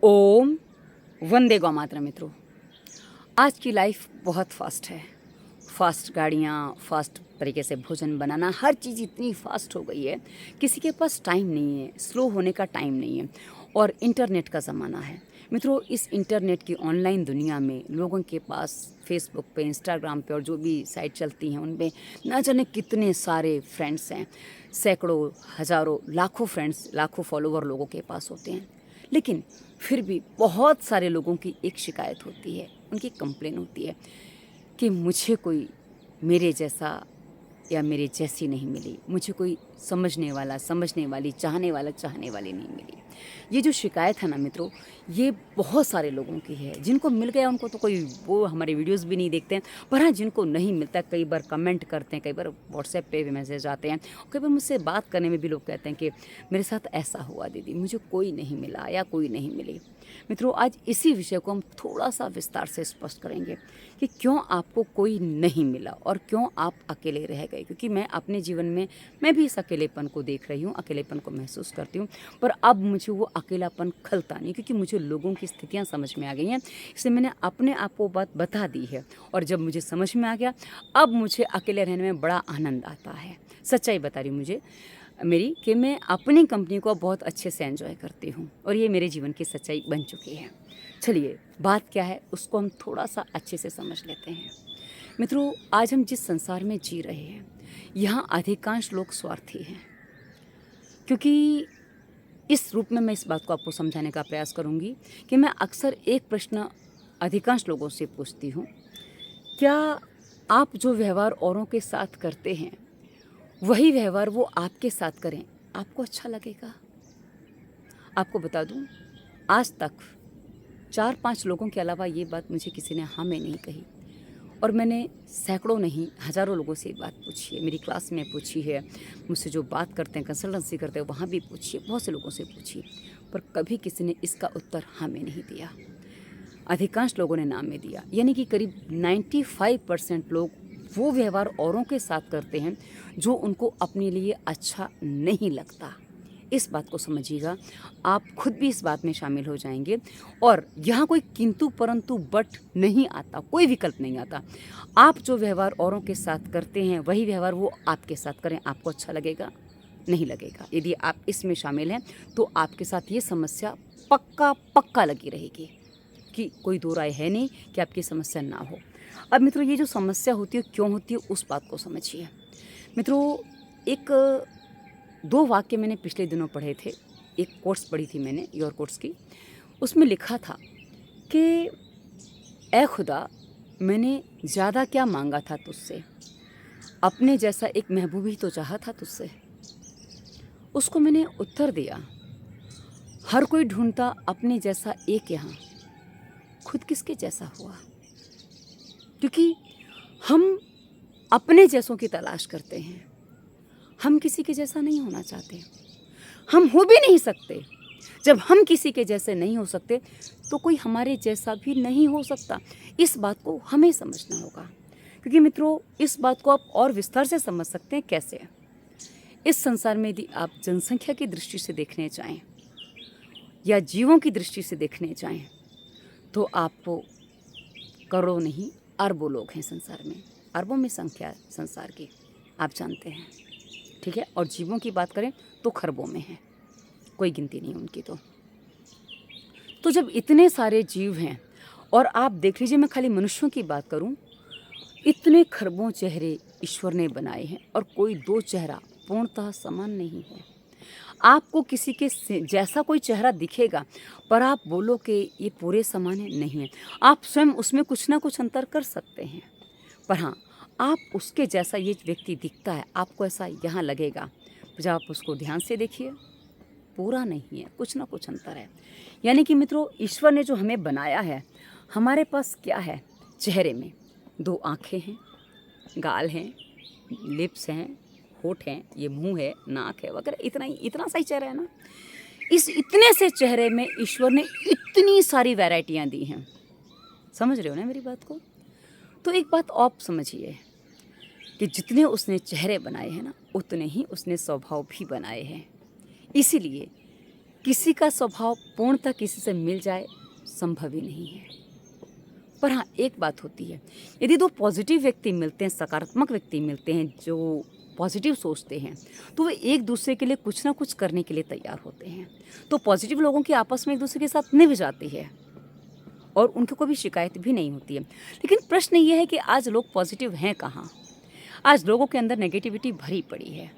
ओम वंदे गौ मातरम। मित्रों, आज की लाइफ बहुत फास्ट है। फास्ट गाड़ियाँ, फास्ट तरीके से भोजन बनाना, हर चीज़ इतनी फास्ट हो गई है, किसी के पास टाइम नहीं है, स्लो होने का टाइम नहीं है। और इंटरनेट का ज़माना है। मित्रों, इस इंटरनेट की ऑनलाइन दुनिया में लोगों के पास फेसबुक पे, इंस्टाग्राम पे और जो भी साइट चलती हैं उनमें न जाने कितने सारे फ्रेंड्स हैं। सैकड़ों, हज़ारों, लाखों फ्रेंड्स, लाखों फॉलोवर लोगों के पास होते हैं। लेकिन फिर भी बहुत सारे लोगों की एक शिकायत होती है, उनकी कंप्लेन होती है कि मुझे कोई मेरे जैसा या मेरे जैसी नहीं मिली, मुझे कोई समझने वाला, समझने वाली, चाहने वाली नहीं मिली। ये जो शिकायत है ना मित्रों, ये बहुत सारे लोगों की है। जिनको मिल गया उनको तो कोई वो हमारे वीडियोस भी नहीं देखते हैं, पर हाँ, जिनको नहीं मिलता कई बार कमेंट करते हैं, कई बार व्हाट्सएप पे भी मैसेज आते हैं, कई बार मुझसे बात करने में भी लोग कहते हैं कि मेरे साथ ऐसा हुआ दीदी, मुझे कोई नहीं मिला या कोई नहीं मिली। मित्रों, आज इसी विषय को हम थोड़ा सा विस्तार से स्पष्ट करेंगे कि क्यों आपको कोई नहीं मिला और क्यों आप अकेले रह गए। क्योंकि मैं अपने जीवन में मैं भी इस अकेलेपन को देख रही हूँ, अकेलेपन को महसूस करती हूँ, पर अब मुझे वो अकेलापन खलता नहीं, क्योंकि मुझे लोगों की स्थितियाँ समझ में आ गई हैं। इसलिए मैंने अपने आप को बात बता दी है, और जब मुझे समझ में आ गया, अब मुझे अकेले रहने में बड़ा आनंद आता है। सच्चाई बता रही हूँ मुझे मेरी कि मैं अपनी कंपनी को बहुत अच्छे से एंजॉय करती हूँ, और ये मेरे जीवन की सच्चाई बन चुकी है। चलिए, बात क्या है उसको हम थोड़ा सा अच्छे से समझ लेते हैं। मित्रों, आज हम जिस संसार में जी रहे हैं, यहाँ अधिकांश लोग स्वार्थी हैं। क्योंकि इस रूप में मैं इस बात को आपको समझाने का प्रयास करूँगी कि मैं अक्सर एक प्रश्न अधिकांश लोगों से पूछती हूँ, क्या आप जो व्यवहार औरों के साथ करते हैं वही व्यवहार वो आपके साथ करें, आपको अच्छा लगेगा? आपको बता दूं, आज तक 4-5 लोगों के अलावा ये बात मुझे किसी ने हाँ में नहीं कही, और मैंने सैकड़ों नहीं हज़ारों लोगों से ये बात पूछी है। मेरी क्लास में पूछी है, मुझसे जो बात करते हैं, कंसल्टेंसी करते हैं, वहाँ भी पूछी है, बहुत से लोगों से पूछी, पर कभी किसी ने इसका उत्तर हाँ में नहीं दिया। अधिकांश लोगों ने नाम में दिया, यानी कि करीब 95% लोग वो व्यवहार औरों के साथ करते हैं जो उनको अपने लिए अच्छा नहीं लगता। इस बात को समझिएगा, आप खुद भी इस बात में शामिल हो जाएंगे, और यहाँ कोई किंतु परंतु बट नहीं आता, कोई विकल्प नहीं आता। आप जो व्यवहार औरों के साथ करते हैं वही व्यवहार वो आपके साथ करें, आपको अच्छा लगेगा? नहीं लगेगा। यदि आप इसमें शामिल हैं तो आपके साथ ये समस्या पक्का पक्का लगी रहेगी, कि कोई दो राय है नहीं कि आपकी समस्या ना हो। अब मित्रों, ये जो समस्या होती है क्यों होती है उस बात को समझिए। मित्रों, एक 2 वाक्य मैंने पिछले दिनों पढ़े थे। एक कोट्स पढ़ी थी मैंने, योर कोट्स की। उसमें लिखा था कि ए खुदा, मैंने ज़्यादा क्या मांगा था तुझसे, अपने जैसा एक महबूब ही तो चाहा था तुझसे। उसको मैंने उत्तर दिया, हर कोई ढूंढता अपने जैसा एक यहाँ, खुद किसके जैसा हुआ? क्योंकि हम अपने जैसों की तलाश करते हैं, हम किसी के जैसा नहीं होना चाहते, हम हो भी नहीं सकते। जब हम किसी के जैसे नहीं हो सकते तो कोई हमारे जैसा भी नहीं हो सकता। इस बात को हमें समझना होगा। क्योंकि मित्रों, इस बात को आप और विस्तार से समझ सकते हैं कैसे? इस संसार में यदि आप जनसंख्या की दृष्टि से देखने चाहें या जीवों की दृष्टि से देखने चाहें तो आपको करोड़ों नहीं, अरबों लोग हैं संसार में। अरबों में संख्या है संसार की, आप जानते हैं, ठीक है? और जीवों की बात करें तो खरबों में है, कोई गिनती नहीं उनकी। तो जब इतने सारे जीव हैं, और आप देख लीजिए, मैं खाली मनुष्यों की बात करूं, इतने खरबों चेहरे ईश्वर ने बनाए हैं, और कोई दो चेहरा पूर्णतः समान नहीं है। आपको किसी के जैसा कोई चेहरा दिखेगा, पर आप बोलो कि ये पूरे समान है, नहीं है। आप स्वयं उसमें कुछ ना कुछ अंतर कर सकते हैं, पर हाँ, आप उसके जैसा ये व्यक्ति दिखता है, आपको ऐसा यहाँ लगेगा। जब आप उसको ध्यान से देखिए, पूरा नहीं है, कुछ ना कुछ अंतर है। यानी कि मित्रों, ईश्वर ने जो हमें बनाया है, हमारे पास क्या है? चेहरे में 2 आँखें हैं, गाल हैं, लिप्स हैं, होठ हैं, ये मुंह है, नाक है वगैरह, इतना सा ही चेहरा है ना। इस इतने से चेहरे में ईश्वर ने इतनी सारी वैरायटियाँ दी हैं। समझ रहे हो ना मेरी बात को? तो एक बात आप समझिए कि जितने उसने चेहरे बनाए हैं ना, उतने ही उसने स्वभाव भी बनाए हैं। इसीलिए किसी का स्वभाव पूर्णतः किसी से मिल जाए संभव ही नहीं है। पर हाँ, एक बात होती है, यदि दो पॉजिटिव व्यक्ति मिलते हैं, सकारात्मक व्यक्ति मिलते हैं जो पॉजिटिव सोचते हैं, तो वे एक दूसरे के लिए कुछ ना कुछ करने के लिए तैयार होते हैं। तो पॉजिटिव लोगों की आपस में एक दूसरे के साथ निभ जाती है और उनको कोई शिकायत भी नहीं होती है। लेकिन प्रश्न ये है कि आज लोग पॉजिटिव हैं कहाँ? आज लोगों के अंदर नेगेटिविटी भरी पड़ी है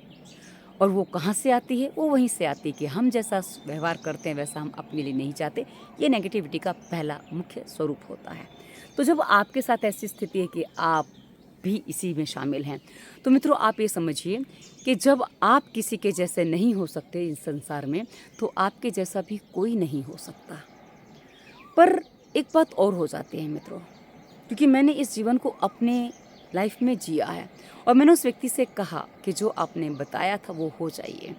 और वो कहाँ से आती है? वो वहीं से आती है कि हम जैसा व्यवहार करते हैं वैसा हम अपने लिए नहीं चाहते। ये नेगेटिविटी का पहला मुख्य स्वरूप होता है। तो जब आपके साथ ऐसी स्थिति है कि आप भी इसी में शामिल हैं, तो मित्रों आप ये समझिए कि जब आप किसी के जैसे नहीं हो सकते इस संसार में, तो आपके जैसा भी कोई नहीं हो सकता। पर एक बात और हो जाती है मित्रों, क्योंकि मैंने इस जीवन को अपने लाइफ में जिया है और मैंने उस व्यक्ति से कहा कि जो आपने बताया था वो हो जाइए।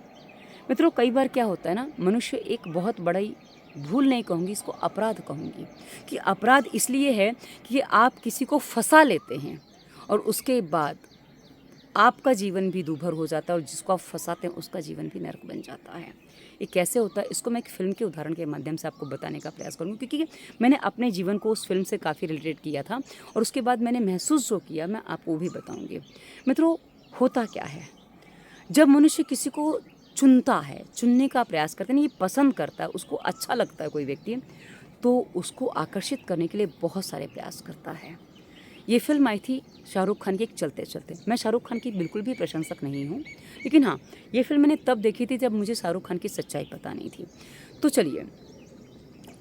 मित्रों कई बार क्या होता है ना, मनुष्य एक बहुत बड़ी भूल नहीं कहूँगी, इसको अपराध कहूँगी, कि अपराध इसलिए है कि आप किसी को फंसा लेते हैं और उसके बाद आपका जीवन भी दूभर हो जाता है और जिसको आप फंसाते हैं उसका जीवन भी नरक बन जाता है। ये कैसे होता है, इसको मैं एक फ़िल्म के उदाहरण के माध्यम से आपको बताने का प्रयास करूँगी, क्योंकि मैंने अपने जीवन को उस फिल्म से काफ़ी रिलेटेड किया था और उसके बाद मैंने महसूस जो किया मैं आपको वो भी बताऊँगी। मित्रों होता क्या है, जब मनुष्य किसी को चुनता है, चुनने का प्रयास करता है, ये पसंद करता है, उसको अच्छा लगता है कोई व्यक्ति, तो उसको आकर्षित करने के लिए बहुत सारे प्रयास करता है। ये फिल्म आई थी शाहरुख खान की एक चलते चलते। मैं शाहरुख खान की बिल्कुल भी प्रशंसक नहीं हूँ, लेकिन हाँ ये फिल्म मैंने तब देखी थी जब मुझे शाहरुख खान की सच्चाई पता नहीं थी। तो चलिए,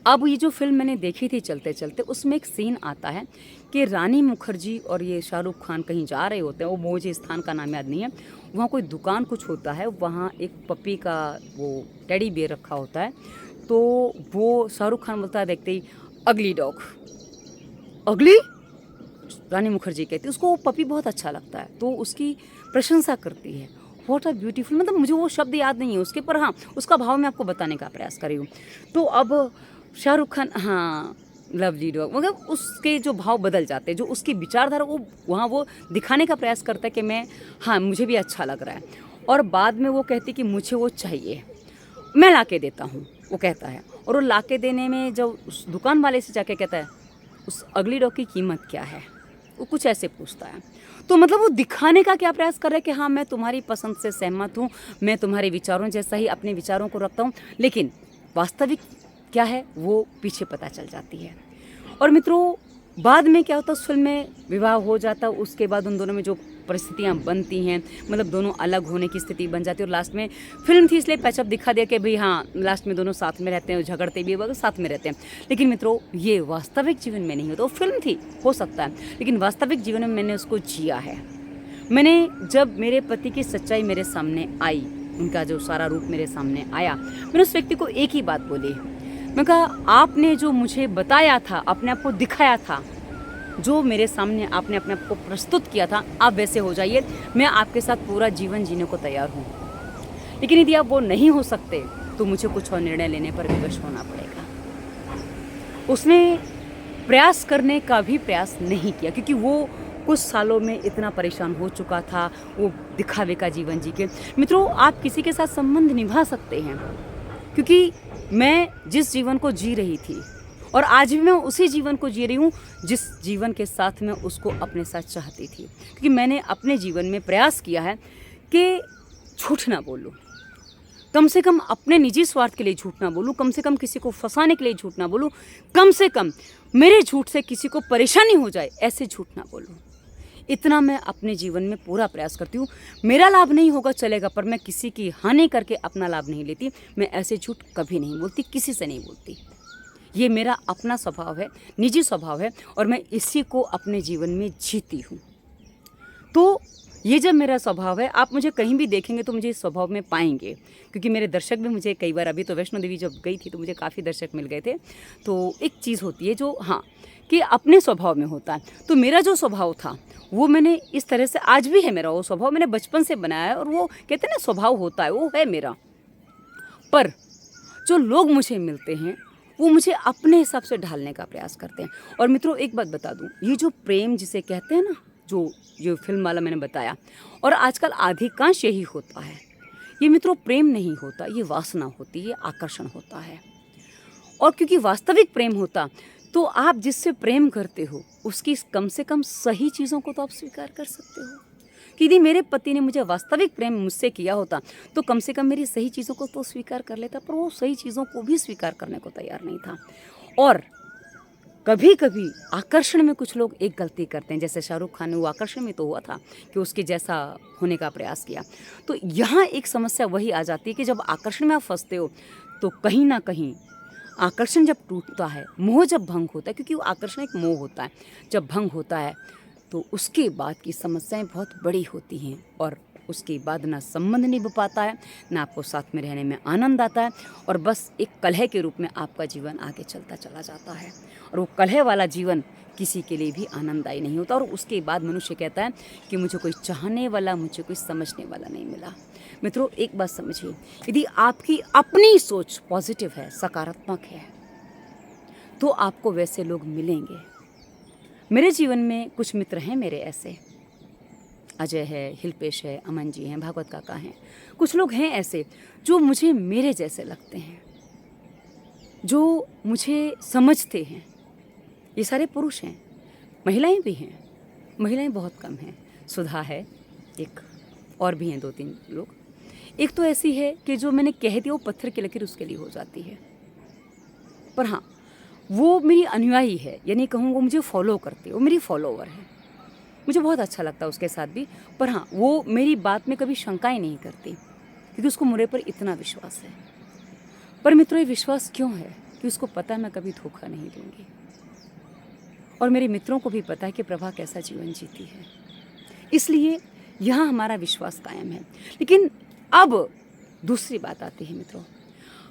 अब ये जो फिल्म मैंने देखी थी चलते चलते, उसमें एक सीन आता है कि रानी मुखर्जी और ये शाहरुख खान कहीं जा रहे होते हैं, वो मुझे स्थान का नाम याद नहीं है, वहाँ कोई दुकान कुछ होता है, वहाँ एक पपी का वो टेडी बियर रखा होता है। तो वो शाहरुख खान बोलता है देखते ही, अगली डॉग। अगली? रानी मुखर्जी कहती है, उसको वो पपी बहुत अच्छा लगता है तो उसकी प्रशंसा करती है। व्हाट अ ब्यूटीफुल, मतलब मुझे वो शब्द याद नहीं है उसके, पर हाँ उसका भाव मैं आपको बताने का प्रयास कर रही हूँ। तो अब शाहरुख खान, हाँ लवली डॉग, मगर उसके जो भाव बदल जाते हैं, जो उसकी विचारधारा वो वहाँ वो दिखाने का प्रयास करता है कि मैं, हाँ मुझे भी अच्छा लग रहा है। और बाद में वो कहती कि मुझे वो चाहिए, मैं ला के देता हूँ, वो कहता है। और वो ला के देने में जब उस दुकान वाले से जाके कहता है उस अगली डॉग की कीमत क्या है, वो कुछ ऐसे पूछता है। तो मतलब वो दिखाने का क्या प्रयास कर रहा है कि हाँ मैं तुम्हारी पसंद से सहमत हूँ, मैं तुम्हारे विचारों जैसा ही अपने विचारों को रखता हूँ, लेकिन वास्तविक क्या है वो पीछे पता चल जाती है। और मित्रों बाद में क्या होता है, उस फिल्म में विवाह हो जाता है, उसके बाद उन दोनों में जो परिस्थितियाँ बनती हैं, मतलब दोनों अलग होने की स्थिति बन जाती है। और लास्ट में फिल्म थी इसलिए पैचअप दिखा दिया कि भाई हाँ लास्ट में दोनों साथ में रहते हैं, झगड़ते भी वगैरह साथ में रहते हैं। लेकिन मित्रों ये वास्तविक जीवन में नहीं होता, वो फिल्म थी हो सकता है, लेकिन वास्तविक जीवन में मैंने उसको जिया है। मैंने जब मेरे पति की सच्चाई मेरे सामने आई, उनका जो सारा रूप मेरे सामने आया, मैंने उस व्यक्ति को एक ही बात बोली, मैं कहा आपने जो मुझे बताया था, अपने आप को दिखाया था, जो मेरे सामने आपने अपने आप को प्रस्तुत किया था, आप वैसे हो जाइए, मैं आपके साथ पूरा जीवन जीने को तैयार हूँ। लेकिन यदि आप वो नहीं हो सकते तो मुझे कुछ और निर्णय लेने पर विवश होना पड़ेगा। उसने प्रयास करने का भी प्रयास नहीं किया, क्योंकि वो कुछ सालों में इतना परेशान हो चुका था वो दिखावे का जीवन जी के। मित्रों आप किसी के साथ संबंध निभा सकते हैं, क्योंकि मैं जिस जीवन को जी रही थी और आज भी मैं उसी जीवन को जी रही हूँ जिस जीवन के साथ मैं उसको अपने साथ चाहती थी, क्योंकि मैंने अपने जीवन में प्रयास किया है कि झूठ ना बोलूँ, कम से कम अपने निजी स्वार्थ के लिए झूठ ना बोलूँ, कम से कम किसी को फंसाने के लिए झूठ ना बोलूँ, कम से कम मेरे झूठ से किसी को परेशानी हो जाए ऐसे झूठ ना बोलूँ। इतना मैं अपने जीवन में पूरा प्रयास करती हूँ। मेरा लाभ नहीं होगा चलेगा, पर मैं किसी की हानि करके अपना लाभ नहीं लेती। मैं ऐसे झूठ कभी नहीं बोलती, किसी से नहीं बोलती। ये मेरा अपना स्वभाव है, निजी स्वभाव है, और मैं इसी को अपने जीवन में जीती हूँ। तो ये जब मेरा स्वभाव है, आप मुझे कहीं भी देखेंगे तो मुझे इस स्वभाव में पाएंगे, क्योंकि मेरे दर्शक भी मुझे कई बार, अभी तो वैष्णो देवी जब गई थी तो मुझे काफ़ी दर्शक मिल गए थे। तो एक चीज़ होती है जो हाँ कि अपने स्वभाव में होता है। तो मेरा जो स्वभाव था वो मैंने इस तरह से, आज भी है मेरा वो स्वभाव, मैंने बचपन से बनाया है, और वो कहते हैं ना स्वभाव होता है, वो है मेरा। पर जो लोग मुझे मिलते हैं वो मुझे अपने हिसाब से ढालने का प्रयास करते हैं। और मित्रों एक बात बता दूं, ये जो प्रेम जिसे कहते हैं ना, जो फिल्म वाला मैंने बताया, और आजकल अधिकांश यही होता है, ये मित्रों प्रेम नहीं होता, ये वासना होती है, ये आकर्षण होता है। और क्योंकि वास्तविक प्रेम होता तो आप जिससे प्रेम करते हो उसकी कम से कम सही चीज़ों को तो आप स्वीकार कर सकते हो। कि यदि मेरे पति ने मुझे वास्तविक प्रेम मुझसे किया होता तो कम से कम मेरी सही चीज़ों को तो स्वीकार कर लेता, पर वो सही चीज़ों को भी स्वीकार करने को तैयार नहीं था। और कभी कभी आकर्षण में कुछ लोग एक गलती करते हैं, जैसे शाहरुख खान ने वो आकर्षण में तो हुआ था कि उसके जैसा होने का प्रयास किया। तो यहाँ एक समस्या वही आ जाती है कि जब आकर्षण में आप फंसते हो तो कहीं ना कहीं आकर्षण जब टूटता है, मोह जब भंग होता है, क्योंकि वो आकर्षण एक मोह होता है, जब भंग होता है तो उसके बाद की समस्याएं बहुत बड़ी होती हैं। और उसके बाद ना संबंध निभ पाता है, ना आपको साथ में रहने में आनंद आता है, और बस एक कलह के रूप में आपका जीवन आगे चलता चला जाता है। और वो कलह वाला जीवन किसी के लिए भी आनंददायी नहीं होता। और उसके बाद मनुष्य कहता है कि मुझे कोई चाहने वाला, मुझे कोई समझने वाला नहीं मिला। मित्रों एक बात समझिए, यदि आपकी अपनी सोच पॉजिटिव है, सकारात्मक है, तो आपको वैसे लोग मिलेंगे। मेरे जीवन में कुछ मित्र हैं मेरे ऐसे, अजय है, हिलपेश है, अमन जी हैं, भागवत काका हैं। कुछ लोग हैं ऐसे जो मुझे मेरे जैसे लगते हैं, जो मुझे समझते हैं। ये सारे पुरुष हैं, महिलाएं भी हैं, महिलाएं बहुत कम हैं। सुधा है एक, और भी हैं 2-3 लोग। एक तो ऐसी है कि जो मैंने कह दिया वो पत्थर की लकीर उसके लिए हो जाती है। पर हाँ, वो मेरी अनुयायी है, यानी कहूँ वो मुझे फॉलो करती है, वो मेरी फॉलोवर है। मुझे बहुत अच्छा लगता है उसके साथ भी। पर हाँ, वो मेरी बात में कभी शंकाएं नहीं करती, क्योंकि उसको मुझे पर इतना विश्वास है। पर मित्रों ये विश्वास क्यों है कि उसको पता है मैं कभी धोखा नहीं दूंगी। और मेरे मित्रों को भी पता है कि प्रभा कैसा जीवन जीती है, इसलिए यहाँ हमारा विश्वास कायम है। लेकिन अब दूसरी बात आती है मित्रों,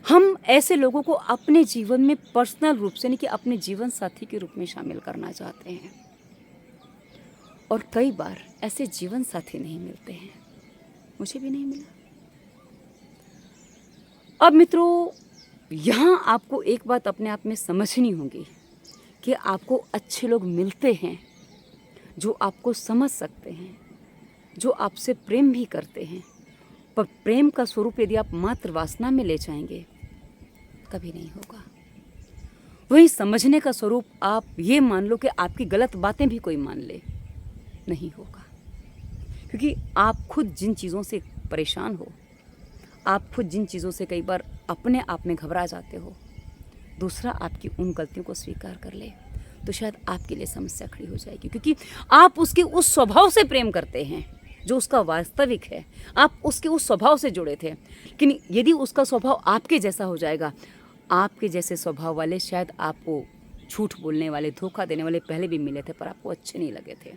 हम ऐसे लोगों को अपने जीवन में पर्सनल रूप से, नहीं कि अपने जीवन साथी के रूप में शामिल करना चाहते हैं। और कई बार ऐसे जीवन साथी नहीं मिलते हैं, मुझे भी नहीं मिला। अब मित्रों यहाँ आपको एक बात अपने आप में समझनी होगी कि आपको अच्छे लोग मिलते हैं जो आपको समझ सकते हैं, जो आपसे प्रेम भी करते हैं। पर प्रेम का स्वरूप यदि आप मात्र वासना में ले जाएंगे कभी नहीं होगा। वही समझने का स्वरूप आप ये मान लो कि आपकी गलत बातें भी कोई मान ले, नहीं होगा। क्योंकि आप खुद जिन चीज़ों से परेशान हो, आप खुद जिन चीज़ों से कई बार अपने आप में घबरा जाते हो, दूसरा आपकी उन गलतियों को स्वीकार कर ले तो शायद आपके लिए समस्या खड़ी हो जाएगी। क्योंकि आप उसके उस स्वभाव से प्रेम करते हैं जो उसका वास्तविक है, आप उसके उस स्वभाव से जुड़े थे। लेकिन यदि उसका स्वभाव आपके जैसा हो जाएगा, आपके जैसे स्वभाव वाले शायद आपको झूठ बोलने वाले, धोखा देने वाले पहले भी मिले थे पर आपको अच्छे नहीं लगे थे,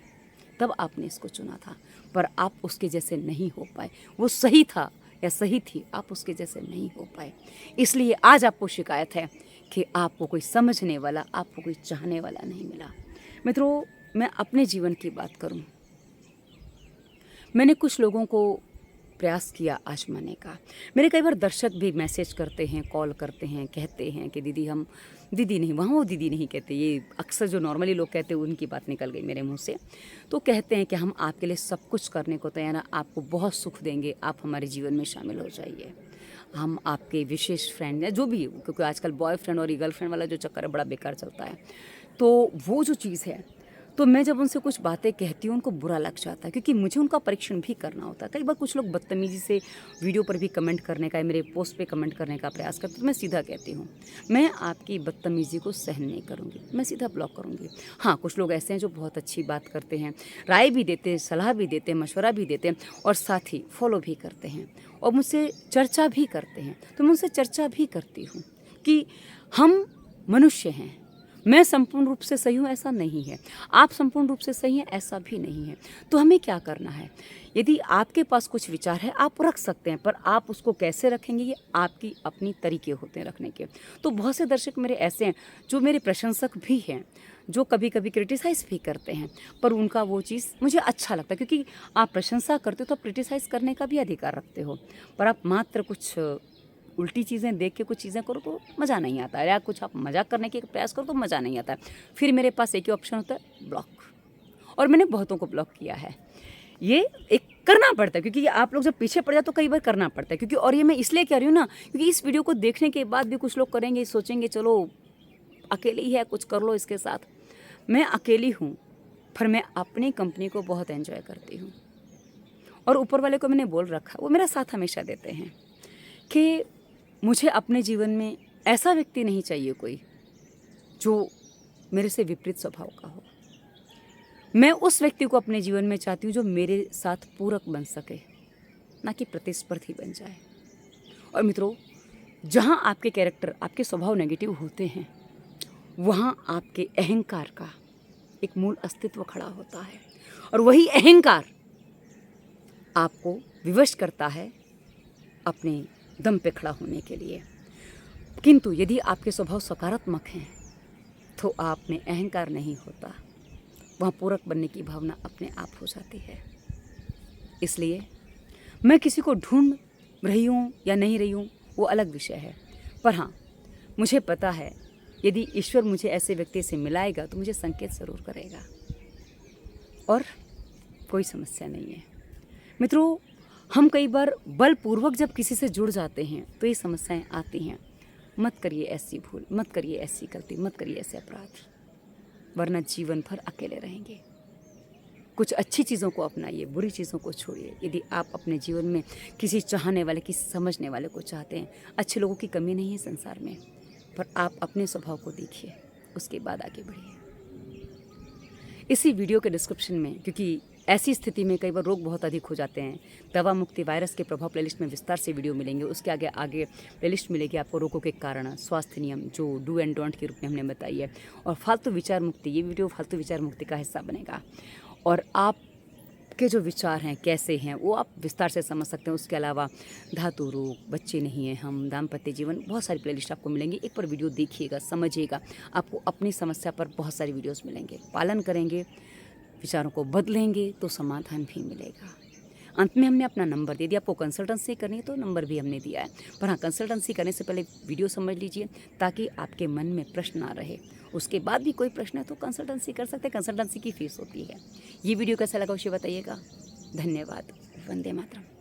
तब आपने इसको चुना था। पर आप उसके जैसे नहीं हो पाए। वो सही था या सही थी, आप उसके जैसे नहीं हो पाए। इसलिए आज आपको शिकायत है कि आपको कोई समझने वाला, आपको कोई चाहने वाला नहीं मिला। मित्रों मैं अपने जीवन की बात करूं, मैंने कुछ लोगों को प्रयास किया आजमाने का। मेरे कई बार दर्शक भी मैसेज करते हैं, कॉल करते हैं, कहते हैं कि दीदी हम, दीदी नहीं, वहाँ वो दीदी नहीं कहते, ये अक्सर जो नॉर्मली लोग कहते हैं उनकी बात निकल गई मेरे मुंह से। तो कहते हैं कि हम आपके लिए सब कुछ करने को तैयार हैं, आपको बहुत सुख देंगे, आप हमारे जीवन में शामिल हो जाइए, हम आपके विशेष फ्रेंड हैं, जो भी, क्योंकि आजकल बॉयफ्रेंड और गर्लफ्रेंड वाला जो चक्कर है बड़ा बेकार चलता है। तो वो जो चीज़ है, तो मैं जब उनसे कुछ बातें कहती हूँ उनको बुरा लग जाता है, क्योंकि मुझे उनका परीक्षण भी करना होता है। कई बार कुछ लोग बदतमीजी से वीडियो पर भी कमेंट करने का, मेरे पोस्ट पे कमेंट करने का प्रयास करते, तो मैं सीधा कहती हूँ मैं आपकी बदतमीजी को सहन नहीं करूँगी, मैं सीधा ब्लॉक करूँगी। हाँ, कुछ लोग ऐसे हैं जो बहुत अच्छी बात करते हैं, राय भी देते हैं, सलाह भी देते हैं, मशवरा भी देते हैं, और साथ ही फॉलो भी करते हैं और मुझसे चर्चा भी करते हैं। तो मैं उनसे चर्चा भी करती हूँ कि हम मनुष्य हैं, मैं संपूर्ण रूप से सही हूँ ऐसा नहीं है, आप संपूर्ण रूप से सही हैं ऐसा भी नहीं है। तो हमें क्या करना है, यदि आपके पास कुछ विचार है आप रख सकते हैं, पर आप उसको कैसे रखेंगे ये आपकी अपनी तरीके होते हैं रखने के। तो बहुत से दर्शक मेरे ऐसे हैं जो मेरे प्रशंसक भी हैं, जो कभी कभी क्रिटिसाइज़ भी करते हैं, पर उनका वो चीज़ मुझे अच्छा लगता है, क्योंकि आप प्रशंसा करते हो तो आप क्रिटिसाइज़ करने का भी अधिकार रखते हो। पर आप मात्र कुछ उल्टी चीज़ें देख के कुछ चीज़ें करो तो मज़ा नहीं आता है, या कुछ आप मजाक करने के प्रयास करो तो मज़ा नहीं आता है। फिर मेरे पास एक ही ऑप्शन होता है, ब्लॉक। और मैंने बहुतों को ब्लॉक किया है। ये एक करना पड़ता है, क्योंकि आप लोग जब पीछे पड़ जाए तो कई बार करना पड़ता है। क्योंकि और ये मैं इसलिए कह रही हूँ ना, क्योंकि इस वीडियो को देखने के बाद भी कुछ लोग करेंगे, सोचेंगे चलो अकेले ही है, कुछ कर लो इसके साथ। मैं अकेली हूँ, पर मैं अपनी कंपनी को बहुत एंजॉय करती हूँ, और ऊपर वाले को मैंने बोल रखा, वो मेरा साथ हमेशा देते हैं कि मुझे अपने जीवन में ऐसा व्यक्ति नहीं चाहिए कोई जो मेरे से विपरीत स्वभाव का हो। मैं उस व्यक्ति को अपने जीवन में चाहती हूँ जो मेरे साथ पूरक बन सके, ना कि प्रतिस्पर्धी बन जाए। और मित्रों, जहाँ आपके कैरेक्टर, आपके स्वभाव नेगेटिव होते हैं, वहाँ आपके अहंकार का एक मूल अस्तित्व खड़ा होता है, और वही अहंकार आपको विवश करता है अपने दम पे खड़ा होने के लिए। किंतु यदि आपके स्वभाव सकारात्मक हैं तो आप में अहंकार नहीं होता, वहाँ पूरक बनने की भावना अपने आप हो जाती है। इसलिए मैं किसी को ढूंढ रही हूँ या नहीं रही हूँ वो अलग विषय है, पर हाँ, मुझे पता है यदि ईश्वर मुझे ऐसे व्यक्ति से मिलाएगा तो मुझे संकेत ज़रूर करेगा, और कोई समस्या नहीं है। मित्रों, हम कई बार बलपूर्वक जब किसी से जुड़ जाते हैं तो ये समस्याएं आती हैं। मत करिए ऐसी भूल, मत करिए ऐसी गलती, मत करिए ऐसे अपराध, वरना जीवन भर अकेले रहेंगे। कुछ अच्छी चीज़ों को अपनाइए, बुरी चीज़ों को छोड़िए। यदि आप अपने जीवन में किसी चाहने वाले, किसी समझने वाले को चाहते हैं, अच्छे लोगों की कमी नहीं है संसार में, पर आप अपने स्वभाव को देखिए, उसके बाद आगे बढ़िए। इसी वीडियो के डिस्क्रिप्शन में, क्योंकि ऐसी स्थिति में कई बार रोग बहुत अधिक हो जाते हैं, दवा मुक्ति वायरस के प्रभाव प्लेलिस्ट में विस्तार से वीडियो मिलेंगे। उसके आगे प्लेलिस्ट मिलेगी आपको रोगों के कारण, स्वास्थ्य नियम जो डू एंड डोंट के रूप में हमने बताई है, और फालतू विचार मुक्ति। ये वीडियो फालतू विचार मुक्ति का हिस्सा बनेगा, और आपके जो विचार हैं कैसे हैं वो आप विस्तार से समझ सकते हैं। उसके अलावा धातु रोग, बच्चे नहीं हैं हम, दाम्पत्य जीवन, बहुत सारी प्लेलिस्ट आपको मिलेंगी। एक बार वीडियो देखिएगा, समझिएगा, आपको अपनी समस्या पर बहुत सारी वीडियोस मिलेंगे। पालन करेंगे, विचारों को बदलेंगे तो समाधान भी मिलेगा। अंत में हमने अपना नंबर दे दिया, आपको कंसल्टेंसी करनी है तो नंबर भी हमने दिया है, पर हाँ, कंसल्टेंसी करने से पहले वीडियो समझ लीजिए ताकि आपके मन में प्रश्न ना रहे। उसके बाद भी कोई प्रश्न है तो कंसल्टेंसी कर सकते हैं, कंसल्टेंसी की फ़ीस होती है। ये वीडियो कैसा लगा उसे बताइएगा। धन्यवाद। वंदे मातरम।